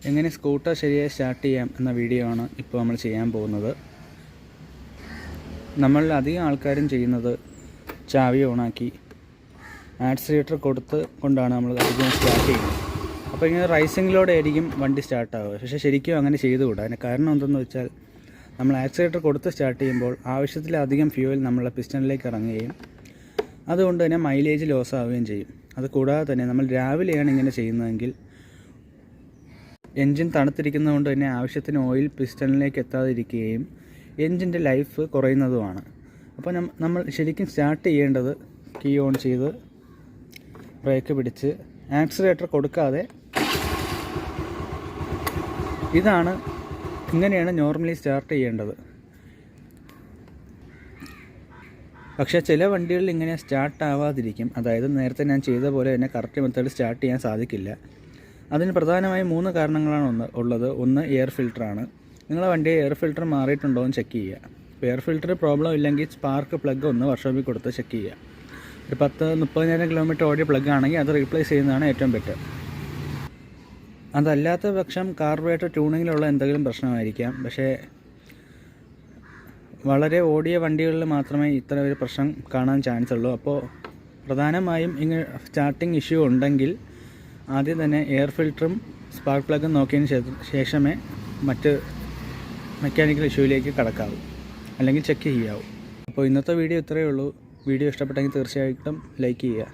എങ്ങനെ സ്കൂട്ടർ ശരിയായി സ്റ്റാർട്ട് ചെയ്യാം എന്ന വീഡിയോ ആണ് ഇപ്പോൾ നമ്മൾ ചെയ്യാൻ പോകുന്നത്. നമ്മൾ അധികം ആൾക്കാരും ചെയ്യുന്നത് ചാവി ഓണാക്കി ആക്സിലേറ്റർ കൊണ്ടാണ് നമ്മൾ അധികം സ്റ്റാർട്ട് ചെയ്യുന്നത്. അപ്പോൾ ഇങ്ങനെ റൈസിങ്ങിലൂടെ ആയിരിക്കും വണ്ടി സ്റ്റാർട്ടാവുക. പക്ഷേ ശരിക്കും അങ്ങനെ ചെയ്തുകൂടാ. അതിന് കാരണം എന്തെന്ന് വെച്ചാൽ നമ്മൾ ആക്സിലേറ്റർ കൊടുത്ത് സ്റ്റാർട്ട് ചെയ്യുമ്പോൾ ആവശ്യത്തിലധികം ഫ്യൂവൽ നമ്മളെ പിസ്റ്റണിലേക്ക് ഇറങ്ങുകയും അതുകൊണ്ട് തന്നെ മൈലേജ് ലോസ് ആവുകയും ചെയ്യും. അതുകൂടാതെ തന്നെ നമ്മൾ രാവിലെയാണ് ഇങ്ങനെ ചെയ്യുന്നതെങ്കിൽ എൻജിൻ തണുത്തിരിക്കുന്നതുകൊണ്ട് തന്നെ ആവശ്യത്തിന് ഓയിൽ പിസ്റ്റണിലേക്ക് എത്താതിരിക്കുകയും എൻജിൻ്റെ ലൈഫ് കുറയുന്നതുമാണ്. അപ്പോൾ നമ്മൾ ശരിക്കും സ്റ്റാർട്ട് ചെയ്യേണ്ടത് കീ ഓൺ ചെയ്ത് ബ്രേക്ക് പിടിച്ച് ആക്സിലേറ്റർ കൊടുക്കാതെ ഇങ്ങനെയാണ് നോർമലി സ്റ്റാർട്ട് ചെയ്യേണ്ടത്. പക്ഷേ ചില വണ്ടികളിൽ ഇങ്ങനെ സ്റ്റാർട്ട് ആവാതിരിക്കും. അതായത് നേരത്തെ ഞാൻ ചെയ്ത പോലെ തന്നെ കറക്റ്റ് മെത്തേഡ് സ്റ്റാർട്ട് ചെയ്യാൻ സാധിക്കില്ല. അതിന് പ്രധാനമായും 3 കാരണങ്ങളാണ് ഉള്ളത്. ഒന്ന് എയർ ഫിൽറ്ററാണ്. നിങ്ങളുടെ വണ്ടിയെ എയർ ഫിൽറ്റർ മാറിയിട്ടുണ്ടോ എന്ന് ചെക്ക് ചെയ്യുക. അപ്പോൾ എയർ ഫിൽറ്റർ പ്രോബ്ലം ഇല്ലെങ്കിൽ സ്പാർക്ക് പ്ലഗ് ഒന്ന് വർക്ക്ഷോപ്പിൽ കൊടുത്ത് ചെക്ക് ചെയ്യുക. ഒരു 10-30,000 കിലോമീറ്റർ ഓടിയ പ്ലഗ് ആണെങ്കിൽ അത് റീപ്ലേസ് ചെയ്യുന്നതാണ് ഏറ്റവും ബെറ്റർ. അതല്ലാത്ത പക്ഷം കാർബറേറ്റർ ട്യൂണിങ്ങിലുള്ള എന്തെങ്കിലും പ്രശ്നമായിരിക്കാം. പക്ഷേ വളരെ ഓടിയ വണ്ടികളിൽ മാത്രമേ ഇത്ര ഒരു പ്രശ്നം കാണാൻ ചാൻസ് ഉള്ളൂ. അപ്പോൾ പ്രധാനമായും ഇങ്ങനെ സ്റ്റാർട്ടിങ് ഇഷ്യൂ ഉണ്ടെങ്കിൽ ആദ്യം തന്നെ എയർ ഫിൽറ്ററും സ്പാർക്ക് പ്ലഗും നോക്കിയതിന് ശേഷമേ മറ്റ് മെക്കാനിക്കൽ ഇഷ്യൂയിലേക്ക് കടക്കാവൂ, അല്ലെങ്കിൽ ചെക്ക് ചെയ്യാവൂ. അപ്പോൾ ഇന്നത്തെ വീഡിയോ ഇത്രയേ ഉള്ളൂ. വീഡിയോ ഇഷ്ടപ്പെട്ടെങ്കിൽ തീർച്ചയായിട്ടും ലൈക്ക് ചെയ്യുക.